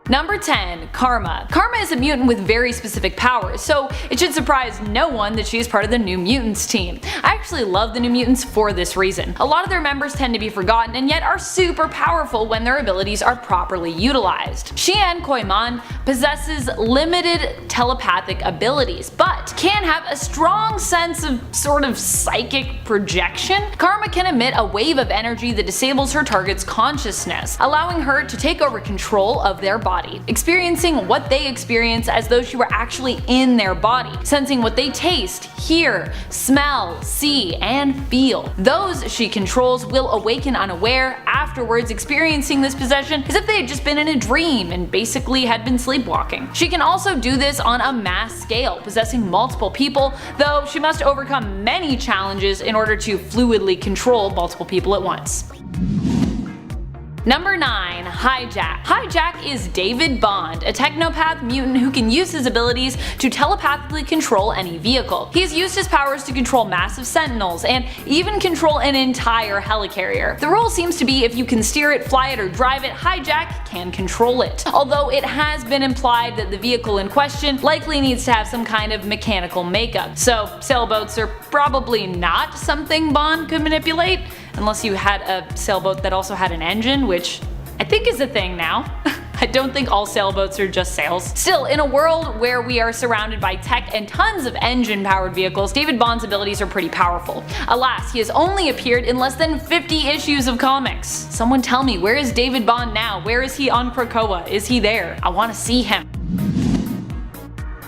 Number 10. Karma. Karma is a mutant with very specific powers, so it should surprise no one that she is part of the New Mutants team. I actually love the New Mutants for this reason. A lot of their members tend to be forgotten and yet are super powerful when their abilities are properly utilized. Xian Koiman possesses limited telepathic abilities, but can have a strong sense of sort of psychic projection. Karma can emit a wave of energy that disables her target's consciousness, allowing her to take over control of their body, experiencing what they experience as though she were actually in their body, sensing what they taste, hear, smell, see, and feel. Those she controls will awaken unaware, afterwards experiencing this possession as if they had just been in a dream and basically had been sleepwalking. She can also do this on a mass scale, possessing multiple people, though she must overcome many challenges in order to fluidly control multiple people at once. Number 9. HIJACK. HIJACK is David Bond, a technopath mutant who can use his abilities to telepathically control any vehicle. He's used his powers to control massive sentinels and even control an entire helicarrier. The rule seems to be if you can steer it, fly it, or drive it, HIJACK can control it, although it has been implied that the vehicle in question likely needs to have some kind of mechanical makeup, so sailboats are probably not something Bond could manipulate, unless you had a sailboat that also had an engine, which I think is a thing now. I don't think all sailboats are just sails. Still, in a world where we are surrounded by tech and tons of engine-powered vehicles, David Bond's abilities are pretty powerful. Alas, he has only appeared in less than 50 issues of comics. Someone tell me, where is David Bond now? Where is he on Krakoa? Is he there? I want to see him.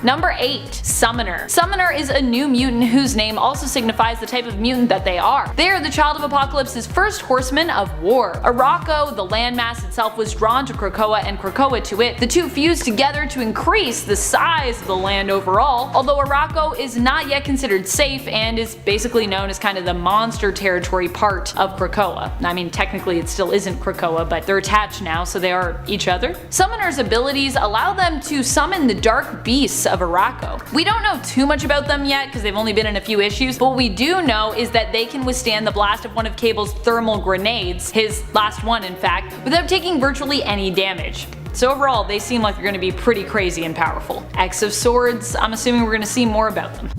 Number 8. Summoner. Summoner is a new mutant whose name also signifies the type of mutant that they are. They are the child of Apocalypse's first horsemen of war. Arakko, the landmass itself, was drawn to Krakoa and Krakoa to it. The two fused together to increase the size of the land overall, although Arakko is not yet considered safe and is basically known as kind of the monster territory part of Krakoa. I mean, technically it still isn't Krakoa, but they're attached now, so they are each other. Summoner's abilities allow them to summon the dark beasts of Arakko. We don't know too much about them yet because they've only been in a few issues, but what we do know is that they can withstand the blast of one of Cable's thermal grenades, his last one in fact, without taking virtually any damage. So overall, they seem like they're going to be pretty crazy and powerful. X of Swords, I'm assuming we're going to see more about them.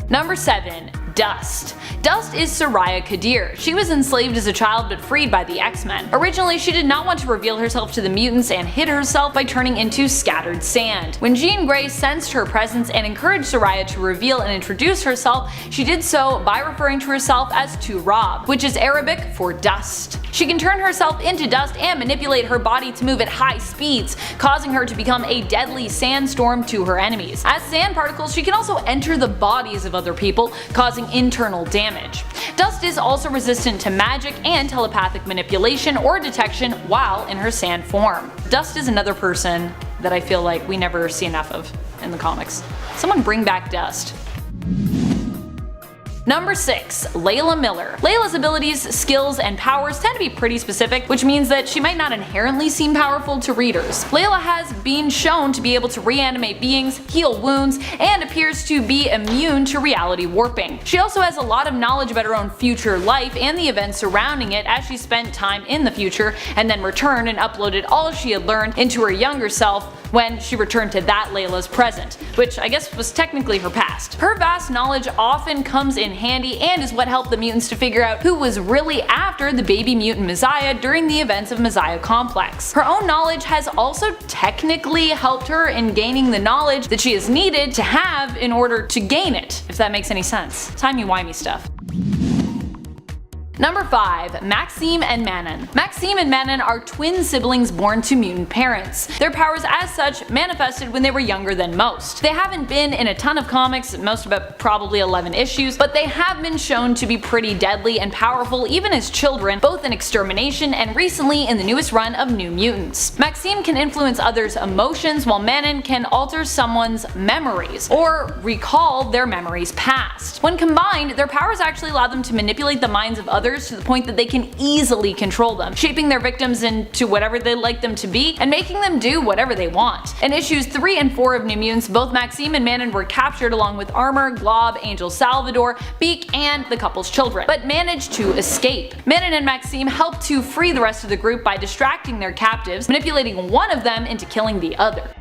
Number 7. Dust. Dust is Soraya Kadir. She was enslaved as a child but freed by the X-Men. Originally, she did not want to reveal herself to the mutants and hid herself by turning into scattered sand. When Jean Grey sensed her presence and encouraged Soraya to reveal and introduce herself, she did so by referring to herself as Turab, which is Arabic for dust. She can turn herself into dust and manipulate her body to move at high speeds, causing her to become a deadly sandstorm to her enemies. As sand particles, she can also enter the bodies of other people, causing internal damage. Dust is also resistant to magic and telepathic manipulation or detection while in her sand form. Dust is another person that I feel like we never see enough of in the comics. Someone bring back Dust. Number 6. Layla Miller. Layla's abilities, skills, and powers tend to be pretty specific, which means that she might not inherently seem powerful to readers. Layla has been shown to be able to reanimate beings, heal wounds, and appears to be immune to reality warping. She also has a lot of knowledge about her own future life and the events surrounding it, as she spent time in the future and then returned and uploaded all she had learned into her younger self when she returned to that Layla's present, which I guess was technically her past. Her vast knowledge often comes in handy and is what helped the mutants to figure out who was really after the baby mutant Messiah during the events of Messiah Complex. Her own knowledge has also technically helped her in gaining the knowledge that she has needed to have in order to gain it, if that makes any sense. Timey-wimey stuff. Number 5. Maxime and Manon. Maxime and Manon are twin siblings born to mutant parents. Their powers as such manifested when they were younger than most. They haven't been in a ton of comics, most about probably 11 issues, but they have been shown to be pretty deadly and powerful even as children, both in Extermination and recently in the newest run of New Mutants. Maxime can influence others' emotions while Manon can alter someone's memories, or recall their memories past. When combined, their powers actually allow them to manipulate the minds of others others to the point that they can easily control them, shaping their victims into whatever they'd like them to be and making them do whatever they want. In issues 3 and 4 of New Mutants, both Maxime and Manon were captured along with Armor, Glob, Angel Salvador, Beak, and the couple's children, but managed to escape. Manon and Maxime helped to free the rest of the group by distracting their captives, manipulating one of them into killing the other.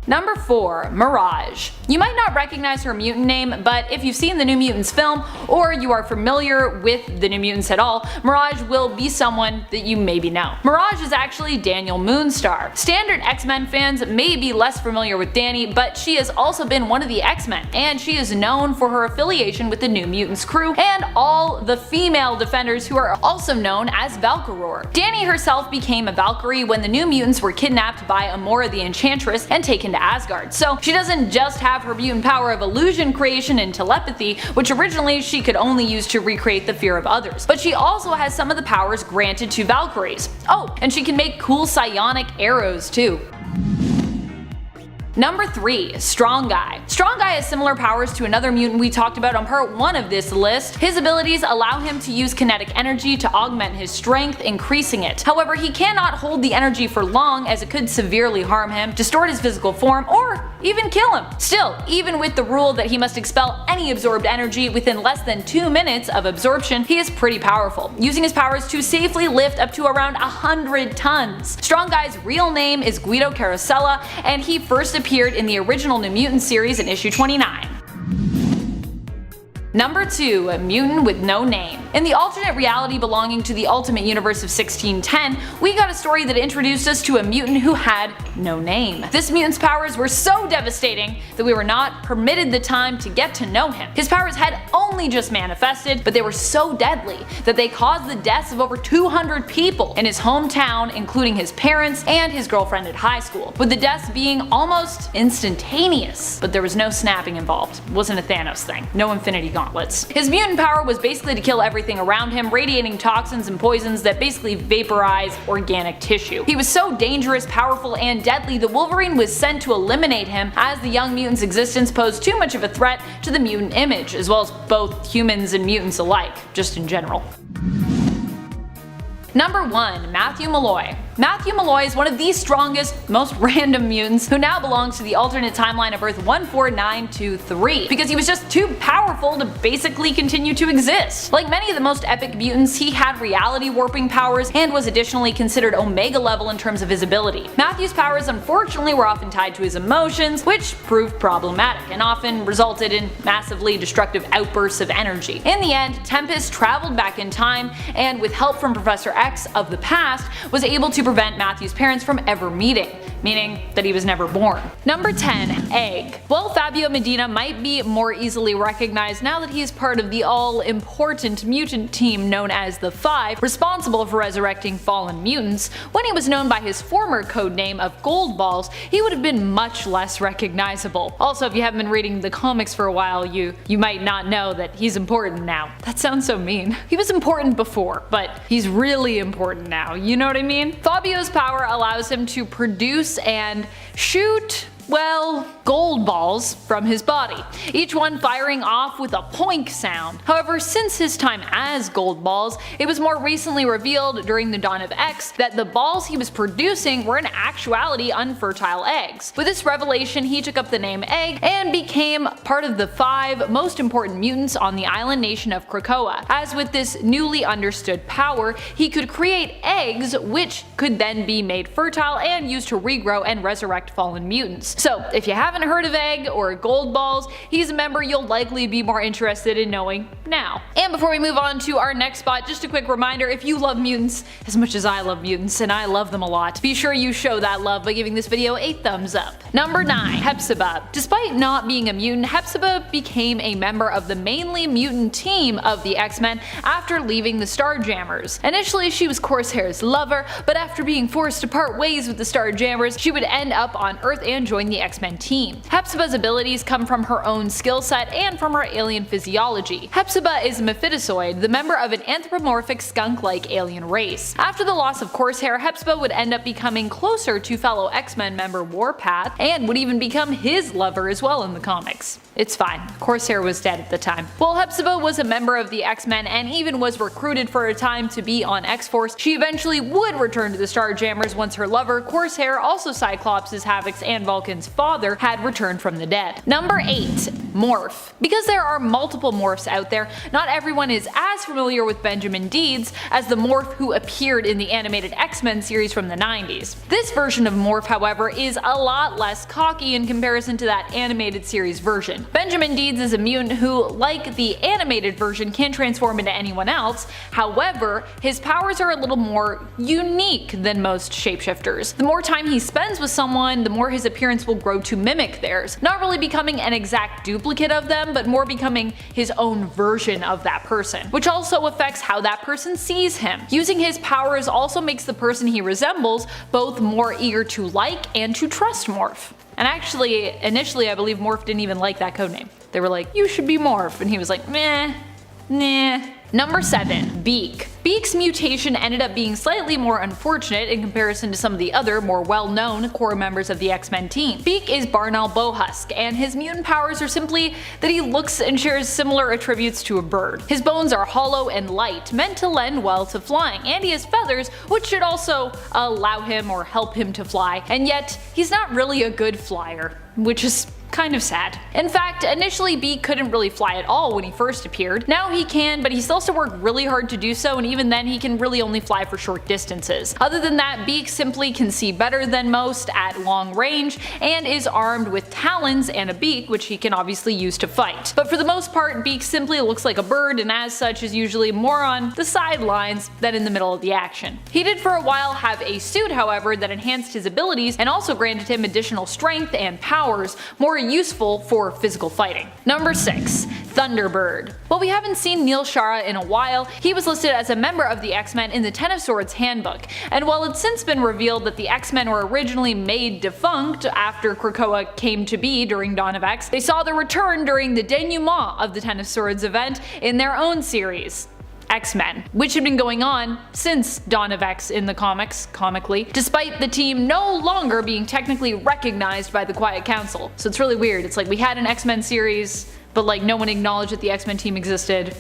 Number 4. Mirage. You might not recognize her mutant name, but if you've seen the New Mutants film, or you are familiar with the New Mutants at all, Mirage will be someone that you maybe know. Mirage is actually Daniel Moonstar. Standard X-Men fans may be less familiar with Danny, but she has also been one of the X-Men, and she is known for her affiliation with the New Mutants crew and all the female defenders who are also known as Valkyrie. Danny herself became a Valkyrie when the New Mutants were kidnapped by Amora the Enchantress and taken to Asgard, so she doesn't just have her mutant power of illusion creation and telepathy, which originally she could only use to recreate the fear of others, but she also has some of the powers granted to Valkyries. Oh, and she can make cool psionic arrows too. Number 3. Strong Guy. Strong Guy has similar powers to another mutant we talked about on part 1 of this list. His abilities allow him to use kinetic energy to augment his strength, increasing it. However, he cannot hold the energy for long as it could severely harm him, distort his physical form, or even kill him. Still, even with the rule that he must expel any absorbed energy within less than 2 minutes of absorption, he is pretty powerful, using his powers to safely lift up to around 100 tons. Strong Guy's real name is Guido Carosella, and he first appeared in the original New Mutants series in issue 29. Number 2. A mutant with no name. In the alternate reality belonging to the Ultimate Universe of 1610, we got a story that introduced us to a mutant who had no name. This mutant's powers were so devastating that we were not permitted the time to get to know him. His powers had only just manifested, but they were so deadly that they caused the deaths of over 200 people in his hometown, including his parents and his girlfriend at high school, with the deaths being almost instantaneous. But there was no snapping involved. It wasn't a Thanos thing. No Infinity Gauntlets. His mutant power was basically to kill everything around him, radiating toxins and poisons that basically vaporize organic tissue. He was so dangerous, powerful, and deadly that Wolverine was sent to eliminate him, as the young mutant's existence posed too much of a threat to the mutant image, as well as both humans and mutants alike, just in general. Number 1. Matthew Malloy. Matthew Malloy is one of the strongest, most random mutants who now belongs to the alternate timeline of Earth 14923, because he was just too powerful to basically continue to exist. Like many of the most epic mutants, he had reality warping powers and was additionally considered Omega level in terms of his ability. Matthew's powers unfortunately were often tied to his emotions, which proved problematic and often resulted in massively destructive outbursts of energy. In the end, Tempest traveled back in time and, with help from Professor X of the past, was able to prevent Matthew's parents from ever meeting, meaning that he was never born. Number 10. Egg. While Fabio Medina might be more easily recognized now that he is part of the all-important mutant team known as the Five, responsible for resurrecting fallen mutants, when he was known by his former codename of Goldballs, he would have been much less recognizable. Also, if you haven't been reading the comics for a while, you might not know that he's important now. That sounds so mean. He was important before, but he's really important now, you know what I mean? Fabio's power allows him to produce and shoot, well, gold balls from his body, each one firing off with a poink sound. However, since his time as Gold Balls, it was more recently revealed during the dawn of X that the balls he was producing were in actuality unfertile eggs. With this revelation, he took up the name Egg and became part of the 5 most important mutants on the island nation of Krakoa. As with this newly understood power, he could create eggs which could then be made fertile and used to regrow and resurrect fallen mutants. So if you haven't heard of Egg or Gold Balls, he's a member you'll likely be more interested in knowing now. And before we move on to our next spot, just a quick reminder, if you love mutants as much as I love mutants, and I love them a lot, be sure you show that love by giving this video a thumbs up. Number 9. HEPZIBAH. Despite not being a mutant, HEPZIBAH became a member of the mainly mutant team of the X-Men after leaving the Starjammers. Initially, she was Corsair's lover, but after being forced to part ways with the Starjammers, she would end up on Earth and join the X-Men team. HEPZIBAH's abilities come from her own skill set and from her alien physiology. HEPZIBAH is a Mephistoid, the member of an anthropomorphic skunk-like alien race. After the loss of Corsair, HEPZIBAH would end up becoming closer to fellow X-Men member Warpath, and would even become his lover as well in the comics. It's fine. Corsair was dead at the time. While HEPZIBAH was a member of the X-Men and even was recruited for a time to be on X-Force, she eventually would return to the Starjammers once her lover, Corsair, also Cyclops, Havoc's and Vulcan's father, had returned from the dead. Number 8. Morph. Because there are multiple morphs out there, not everyone is as familiar with Benjamin Deeds as the morph who appeared in the animated X-Men series from the 90s. This version of Morph, however, is a lot less cocky in comparison to that animated series version. Benjamin Deeds is a mutant who, like the animated version, can transform into anyone else. However, his powers are a little more unique than most shapeshifters. The more time he spends with someone, the more his appearance will grow to mimic theirs, not really becoming an exact duplicate of them, but more becoming his own version of that person, which also affects how that person sees him. Using his powers also makes the person he resembles both more eager to like and to trust Morph. And actually, initially I believe Morph didn't even like that codename. They were like, you should be Morph, and he was like, meh, nah. Number 7. BEAK. BEAK's mutation ended up being slightly more unfortunate in comparison to some of the other, more well-known core members of the X-Men team. BEAK is Barnal Bohusk, and his mutant powers are simply that he looks and shares similar attributes to a bird. His bones are hollow and light, meant to lend well to flying, and he has feathers, which should also allow him or help him to fly, and yet he's not really a good flyer, which is kind of sad. In fact, initially BEAK couldn't really fly at all when he first appeared. Now he can, but he still has to work really hard to do so, and even then he can really only fly for short distances. Other than that, BEAK simply can see better than most at long range, and is armed with talons and a beak, which he can obviously use to fight. But for the most part, BEAK simply looks like a bird, and as such is usually more on the sidelines than in the middle of the action. He did for a while have a suit, however, that enhanced his abilities and also granted him additional strength and powers, more useful for physical fighting. Number 6. Thunderbird. While we haven't seen Neil Shara in a while, he was listed as a member of the X-Men in the Ten of Swords handbook, and while it's since been revealed that the X-Men were originally made defunct after Krakoa came to be during Dawn of X, they saw their return during the denouement of the Ten of Swords event in their own series, X-Men, which had been going on since Dawn of X in the comics, comically, despite the team no longer being technically recognized by the Quiet Council. So it's really weird. It's like we had an X-Men series, but like no one acknowledged that the X-Men team existed.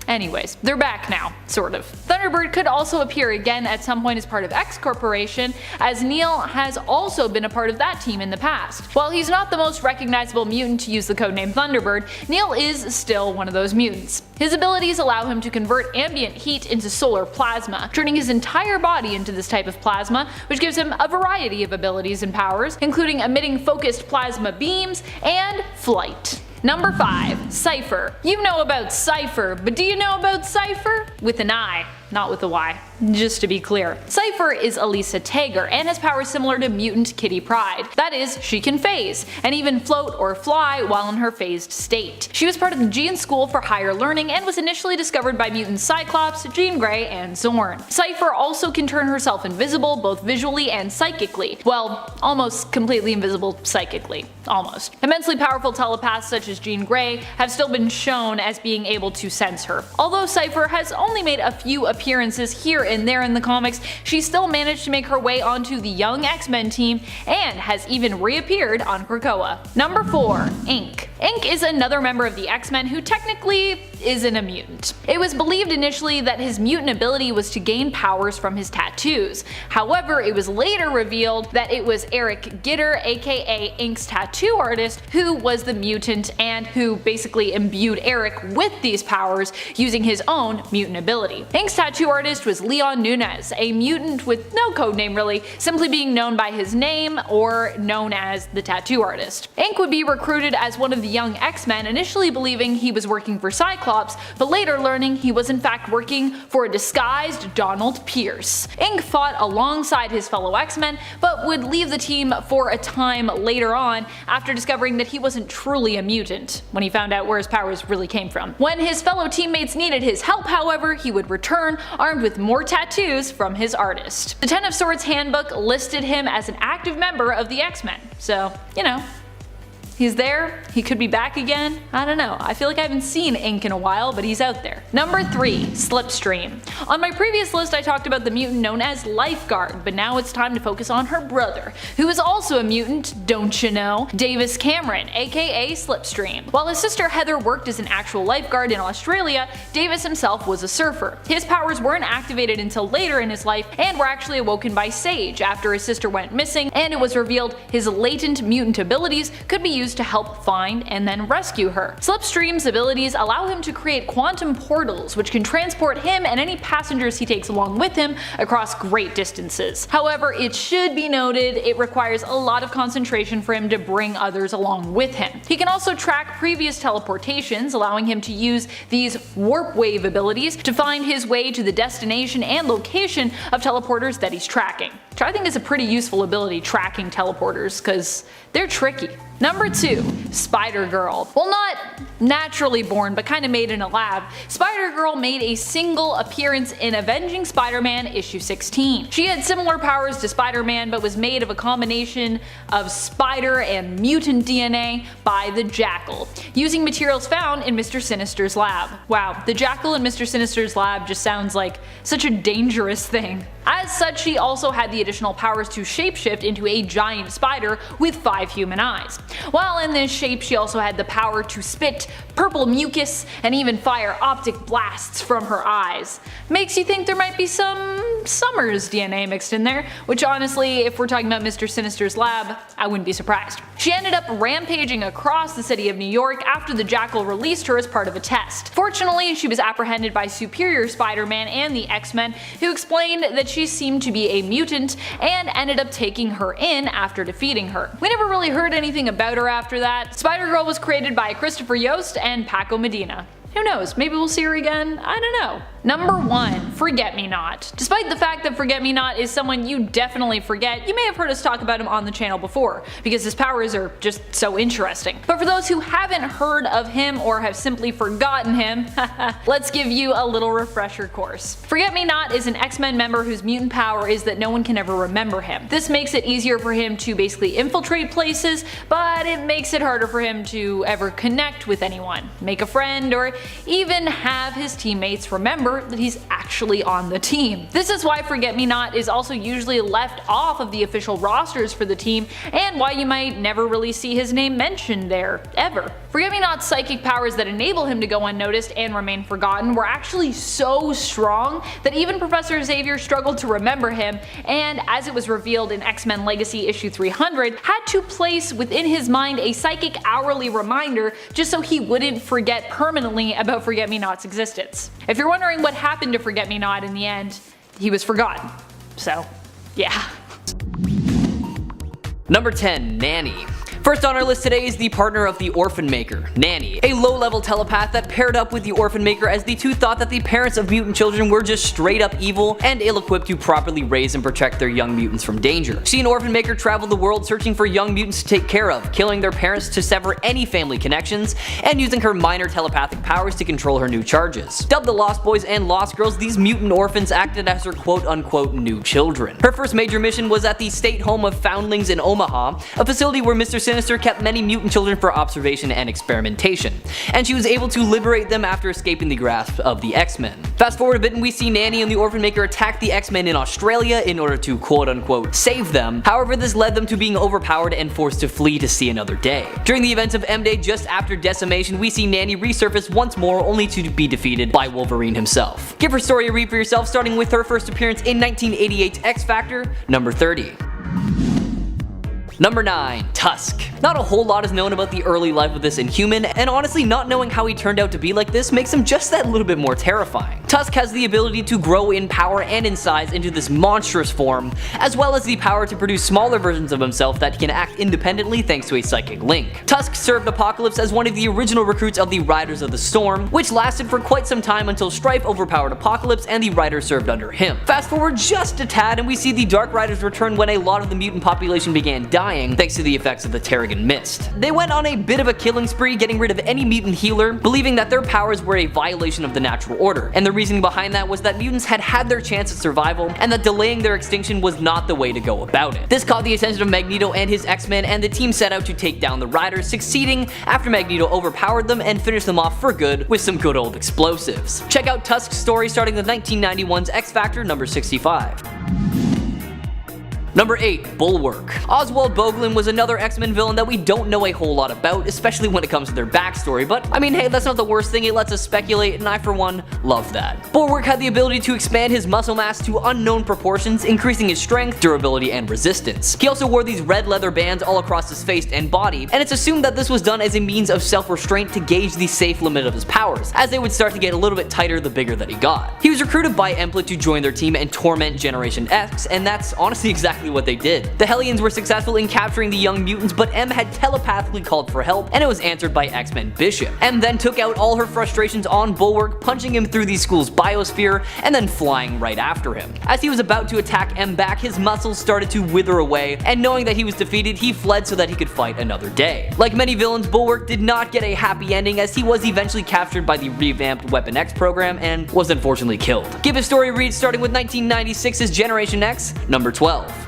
Anyways, they're back now, sort of. Thunderbird could also appear again at some point as part of X Corporation, as Neil has also been a part of that team in the past. While he's not the most recognizable mutant to use the codename Thunderbird, Neil is still one of those mutants. His abilities allow him to convert ambient heat into solar plasma, turning his entire body into this type of plasma, which gives him a variety of abilities and powers, including emitting focused plasma beams and flight. Number 5. CIPHER. You know about CIPHER, but do you know about CIPHER? With an I, not with a Y. Just to be clear. CIPHER is Elisa Tager and has powers similar to mutant Kitty Pryde. That is, she can phase, and even float or fly while in her phased state. She was part of the Gene School for Higher Learning and was initially discovered by mutants Cyclops, Jean Grey, and Zorn. CIPHER also can turn herself invisible both visually and psychically. Well, almost completely invisible psychically. Almost. Immensely powerful telepaths such as Jean Grey have still been shown as being able to sense her. Although CIPHER has only made a few appearances here and there in the comics, she still managed to make her way onto the Young X-Men team and has even reappeared on Krakoa. Number 4. Ink. Ink is another member of the X-Men who technically isn't a mutant. It was believed initially that his mutant ability was to gain powers from his tattoos. However, it was later revealed that it was Eric Gitter, aka Ink's tattoo artist, who was the mutant and who basically imbued Eric with these powers using his own mutant ability. Ink's tattoo artist was Leon Nunez, a mutant with no codename really, simply being known by his name or known as the tattoo artist. Ink would be recruited as one of the Young X-Men, initially believing he was working for Cyclops, but later learning he was in fact working for a disguised Donald Pierce. Ink fought alongside his fellow X-Men, but would leave the team for a time later on after discovering that he wasn't truly a mutant, when he found out where his powers really came from. When his fellow teammates needed his help, however, he would return armed with more tattoos from his artist. The Ten of Swords handbook listed him as an active member of the X-Men, so, you know, He's there, he could be back again, I don't know. I feel like I haven't seen Ink in a while, but he's out there. Number 3. Slipstream. On my previous list I talked about the mutant known as Lifeguard, but now it's time to focus on her brother, who is also a mutant, don't you know? Davis Cameron, aka Slipstream. While his sister Heather worked as an actual lifeguard in Australia, Davis himself was a surfer. His powers weren't activated until later in his life and were actually awoken by Sage after his sister went missing, and it was revealed his latent mutant abilities could be used to help find and then rescue her. Slipstream's abilities allow him to create quantum portals, which can transport him and any passengers he takes along with him across great distances. However, it should be noted it requires a lot of concentration for him to bring others along with him. He can also track previous teleportations, allowing him to use these warp wave abilities to find his way to the destination and location of teleporters that he's tracking. Which I think is a pretty useful ability, tracking teleporters, because they're tricky. Number 2. Spider-Girl. Well, not naturally born, but kinda made in a lab, Spider-Girl made a single appearance in Avenging Spider-Man issue 16. She had similar powers to Spider-Man, but was made of a combination of spider and mutant DNA by the Jackal, using materials found in Mr. Sinister's lab. Wow, the Jackal in Mr. Sinister's lab just sounds like such a dangerous thing. As such, she also had the additional powers to shapeshift into a giant spider with 5 human eyes. While in this shape, she also had the power to spit purple mucus and even fire optic blasts from her eyes. Makes you think there might be some Summers DNA mixed in there, which honestly, if we're talking about Mr. Sinister's lab, I wouldn't be surprised. She ended up rampaging across the city of New York after the Jackal released her as part of a test. Fortunately, she was apprehended by Superior Spider-Man and the X-Men, who explained that she seemed to be a mutant and ended up taking her in after defeating her. We never really heard anything about her after that. Spider-Girl was created by Christopher Yost and Paco Medina. Who knows, maybe we'll see her again, I don't know. Number 1. Forget-Me-Not. Despite the fact that Forget-Me-Not is someone you definitely forget, you may have heard us talk about him on the channel before, because his powers are just so interesting. But for those who haven't heard of him or have simply forgotten him, let's give you a little refresher course. Forget-Me-Not is an X-Men member whose mutant power is that no one can ever remember him. This makes it easier for him to basically infiltrate places, but it makes it harder for him to ever connect with anyone, make a friend, or even have his teammates remember that he's actually on the team. This is why Forget-Me-Not is also usually left off of the official rosters for the team, and why you might never really see his name mentioned there, ever. Forget-Me-Not's psychic powers that enable him to go unnoticed and remain forgotten were actually so strong that even Professor Xavier struggled to remember him, and as it was revealed in X-Men Legacy issue 300, had to place within his mind a psychic hourly reminder just so he wouldn't forget permanently about Forget-Me-Not's existence. If you're wondering what happened to Forget-Me-Not in the end, he was forgotten. So, yeah. Number 10. Nanny. First on our list today is the partner of the Orphan Maker, Nanny, a low-level telepath that paired up with the Orphan Maker as the two thought that the parents of mutant children were just straight up evil and ill-equipped to properly raise and protect their young mutants from danger. She and Orphan Maker traveled the world searching for young mutants to take care of, killing their parents to sever any family connections, and using her minor telepathic powers to control her new charges. Dubbed the Lost Boys and Lost Girls, these mutant orphans acted as her quote-unquote new children. Her first major mission was at the State Home of Foundlings in Omaha, a facility where Mr. Sinister kept many mutant children for observation and experimentation, and she was able to liberate them after escaping the grasp of the X-Men. Fast forward a bit and we see Nanny and the Orphan Maker attack the X-Men in Australia in order to quote-unquote save them. However, this led them to being overpowered and forced to flee to see another day. During the events of M-Day, just after decimation, we see Nanny resurface once more, only to be defeated by Wolverine himself. Give her story a read for yourself, starting with her first appearance in 1988's X-Factor, number 30. Number 9. Tusk. Not a whole lot is known about the early life of this Inhuman, and honestly not knowing how he turned out to be like this makes him just that little bit more terrifying. Tusk has the ability to grow in power and in size into this monstrous form, as well as the power to produce smaller versions of himself that can act independently thanks to a psychic link. Tusk served Apocalypse as one of the original recruits of the Riders of the Storm, which lasted for quite some time until Strife overpowered Apocalypse and the Riders served under him. Fast forward just a tad and we see the Dark Riders return when a lot of the mutant population began dying, dying thanks to the effects of the Terrigen Mist. They went on a bit of a killing spree, getting rid of any mutant healer, believing that their powers were a violation of the natural order, and the reasoning behind that was that mutants had had their chance at survival, and that delaying their extinction was not the way to go about it. This caught the attention of Magneto and his X-Men, and the team set out to take down the Riders, succeeding after Magneto overpowered them and finished them off for good with some good old explosives. Check out Tusk's story starting with 1991's X-Factor number 65. Number 8. Bulwark. Oswald Boglin was another X-Men villain that we don't know a whole lot about, especially when it comes to their backstory, but I mean, hey, that's not the worst thing. It lets us speculate, and I for one love that. Bulwark had the ability to expand his muscle mass to unknown proportions, increasing his strength, durability, and resistance. He also wore these red leather bands all across his face and body, and it's assumed that this was done as a means of self-restraint to gauge the safe limit of his powers, as they would start to get a little bit tighter the bigger that he got. He was recruited by Emplet to join their team and torment Generation X, and that's honestly exactly what they did. The Hellions were successful in capturing the young mutants, but M had telepathically called for help, and it was answered by X-Men Bishop. M then took out all her frustrations on Bulwark, punching him through the school's biosphere, and then flying right after him. As he was about to attack M back, his muscles started to wither away, and knowing that he was defeated, he fled so that he could fight another day. Like many villains, Bulwark did not get a happy ending, as he was eventually captured by the revamped Weapon X program and was unfortunately killed. Give his story a read starting with 1996's Generation X, number 12.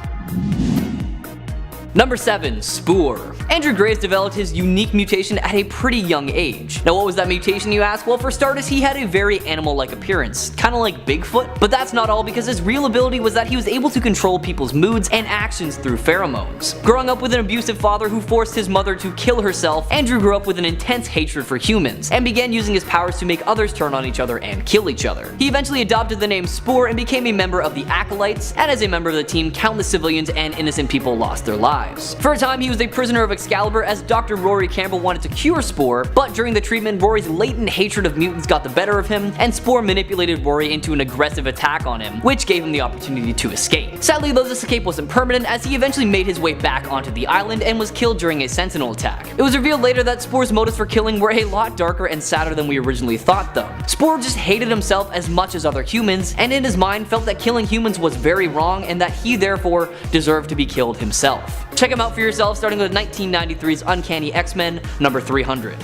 Number 7. Spore. Andrew Graves developed his unique mutation at a pretty young age. Now what was that mutation, you ask? Well, for starters, he had a very animal-like appearance, kinda like Bigfoot, but that's not all, because his real ability was that he was able to control people's moods and actions through pheromones. Growing up with an abusive father who forced his mother to kill herself, Andrew grew up with an intense hatred for humans, and began using his powers to make others turn on each other and kill each other. He eventually adopted the name Spore and became a member of the Acolytes, and as a member of the team, countless civilians and innocent people lost their lives. For a time, he was a prisoner of Excalibur, as Dr. Rory Campbell wanted to cure Spore, but during the treatment, Rory's latent hatred of mutants got the better of him, and Spore manipulated Rory into an aggressive attack on him, which gave him the opportunity to escape. Sadly though, this escape wasn't permanent, as he eventually made his way back onto the island and was killed during a Sentinel attack. It was revealed later that Spore's motives for killing were a lot darker and sadder than we originally thought though. Spore just hated himself as much as other humans, and in his mind felt that killing humans was very wrong and that he therefore deserved to be killed himself. Check him out for yourself starting with 1993's Uncanny X-Men number 300.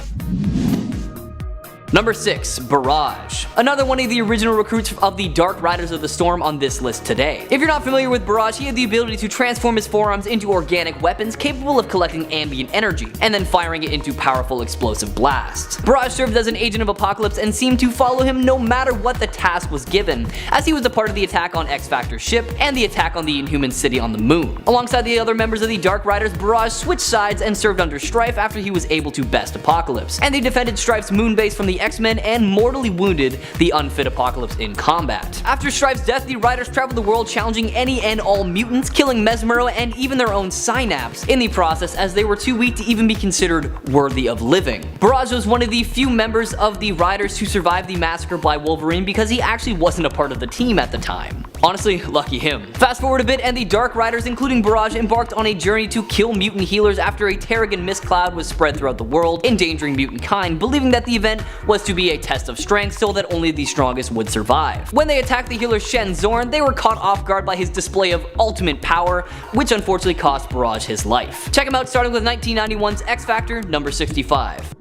Number 6. Barrage. Another one of the original recruits of the Dark Riders of the Storm on this list today. If you're not familiar with Barrage, he had the ability to transform his forearms into organic weapons capable of collecting ambient energy, and then firing it into powerful explosive blasts. Barrage served as an agent of Apocalypse and seemed to follow him no matter what the task was given, as he was a part of the attack on X-Factor's ship and the attack on the Inhuman city on the moon. Alongside the other members of the Dark Riders, Barrage switched sides and served under Strife after he was able to best Apocalypse, and they defended Strife's moon base from the X-Men and mortally wounded the unfit Apocalypse in combat. After Strife's death, the Riders traveled the world challenging any and all mutants, killing Mesmero and even their own Synapse in the process, as they were too weak to even be considered worthy of living. Barrage was one of the few members of the Riders who survived the massacre by Wolverine because he actually wasn't a part of the team at the time. Honestly, lucky him. Fast forward a bit and the Dark Riders, including Barrage, embarked on a journey to kill mutant healers after a Terrigen Mist cloud was spread throughout the world, endangering mutant kind, believing that the event was to be a test of strength so that only the strongest would survive. When they attacked the healer Shen Zorn, they were caught off guard by his display of ultimate power, which unfortunately cost Barrage his life. Check him out starting with 1991's X-Factor number 65.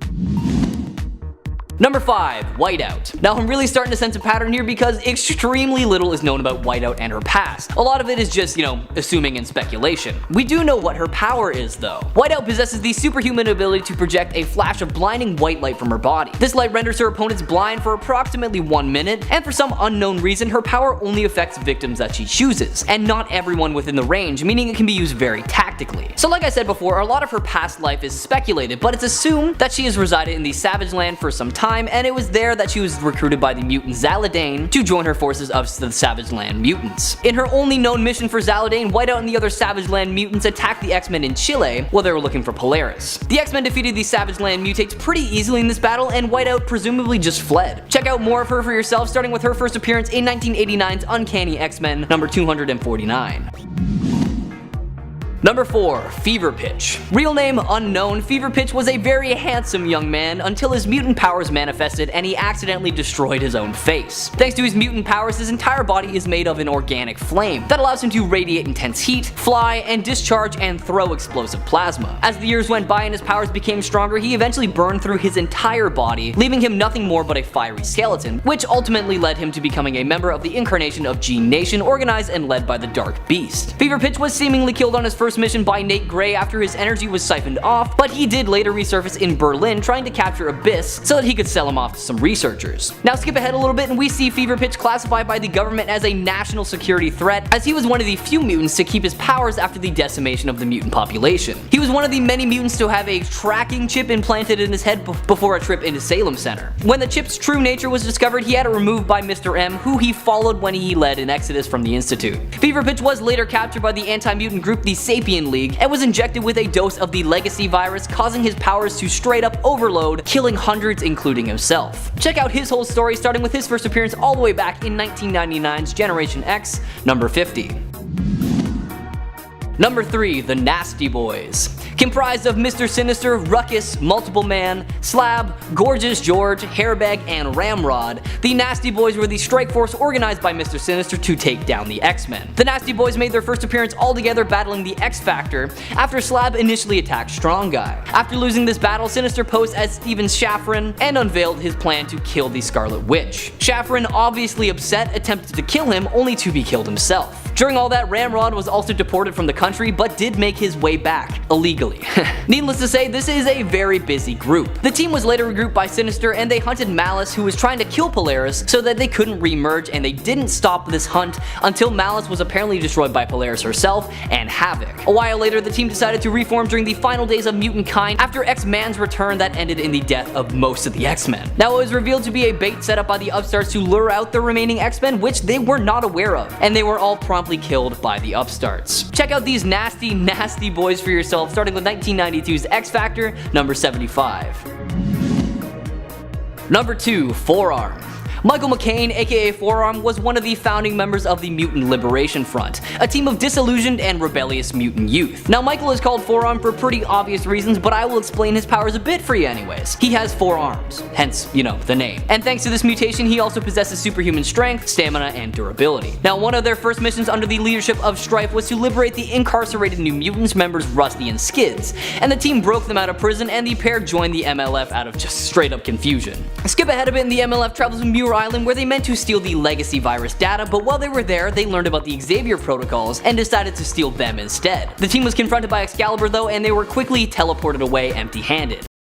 Number 5. Whiteout. Now I'm really starting to sense a pattern here because extremely little is known about Whiteout and her past. A lot of it is just, assuming and speculation. We do know what her power is though. Whiteout possesses the superhuman ability to project a flash of blinding white light from her body. This light renders her opponents blind for approximately 1 minute, and for some unknown reason her power only affects victims that she chooses, and not everyone within the range, meaning it can be used very tactically. So like I said before, a lot of her past life is speculated, but it's assumed that she has resided in the Savage Land for some time, and it was there that she was recruited by the mutant Zaladane to join her forces of the Savage Land mutants. In her only known mission for Zaladane, Whiteout and the other Savage Land mutants attacked the X-Men in Chile while they were looking for Polaris. The X-Men defeated the Savage Land mutates pretty easily in this battle, and Whiteout presumably just fled. Check out more of her for yourself, starting with her first appearance in 1989's Uncanny X-Men number 249. Number 4. Fever Pitch. Real name unknown, Fever Pitch was a very handsome young man until his mutant powers manifested and he accidentally destroyed his own face. Thanks to his mutant powers, his entire body is made of an organic flame that allows him to radiate intense heat, fly, and discharge and throw explosive plasma. As the years went by and his powers became stronger, he eventually burned through his entire body, leaving him nothing more but a fiery skeleton, which ultimately led him to becoming a member of the incarnation of Gene Nation, organized and led by the Dark Beast. Fever Pitch was seemingly killed on his first mission by Nate Gray after his energy was siphoned off, but he did later resurface in Berlin trying to capture Abyss so that he could sell him off to some researchers. Now skip ahead a little bit and we see Fever Pitch classified by the government as a national security threat, as he was one of the few mutants to keep his powers after the decimation of the mutant population. He was one of the many mutants to have a tracking chip implanted in his head before a trip into Salem Center. When the chip's true nature was discovered, he had it removed by Mr. M, who he followed when he led an exodus from the Institute. Fever Pitch was later captured by the anti-mutant group the Sapien League and was injected with a dose of the legacy virus, causing his powers to straight up overload, killing hundreds including himself. Check out his whole story starting with his first appearance all the way back in 1999's Generation X, number 50. Number 3. The Nasty Boys. Comprised of Mr. Sinister, Ruckus, Multiple Man, Slab, Gorgeous George, Hairbag, and Ramrod, the Nasty Boys were the strike force organized by Mr. Sinister to take down the X-Men. The Nasty Boys made their first appearance all together battling the X-Factor after Slab initially attacked Strong Guy. After losing this battle, Sinister posed as Steven Shafran and unveiled his plan to kill the Scarlet Witch. Shafran, obviously upset, attempted to kill him only to be killed himself. During all that, Ramrod was also deported from the country but did make his way back, illegally. Needless to say, this is a very busy group. The team was later regrouped by Sinister and they hunted Malice, who was trying to kill Polaris so that they couldn't remerge, and they didn't stop this hunt until Malice was apparently destroyed by Polaris herself and Havoc. A while later, the team decided to reform during the final days of mutant kind after X-Man's return that ended in the death of most of the X-Men. Now it was revealed to be a bait set up by the Upstarts to lure out the remaining X-Men, which they were not aware of, and they were all promptly killed by the Upstarts. Check out these nasty boys for yourself, starting with 1992's X Factor, number 75. Number 2. Forearm. Michael McCain, aka Forearm, was one of the founding members of the Mutant Liberation Front, a team of disillusioned and rebellious mutant youth. Now Michael is called Forearm for pretty obvious reasons, but I will explain his powers a bit for you anyways. He has 4 arms, hence, you know, the name. And thanks to this mutation, he also possesses superhuman strength, stamina, and durability. Now one of their first missions under the leadership of Strife was to liberate the incarcerated New Mutants members Rusty and Skids, and the team broke them out of prison and the pair joined the MLF out of just straight up confusion. Skip ahead a bit and the MLF travels to Muir Island where they meant to steal the legacy virus data, but while they were there, they learned about the Xavier protocols and decided to steal them instead. The team was confronted by Excalibur though, and they were quickly teleported away empty-handed.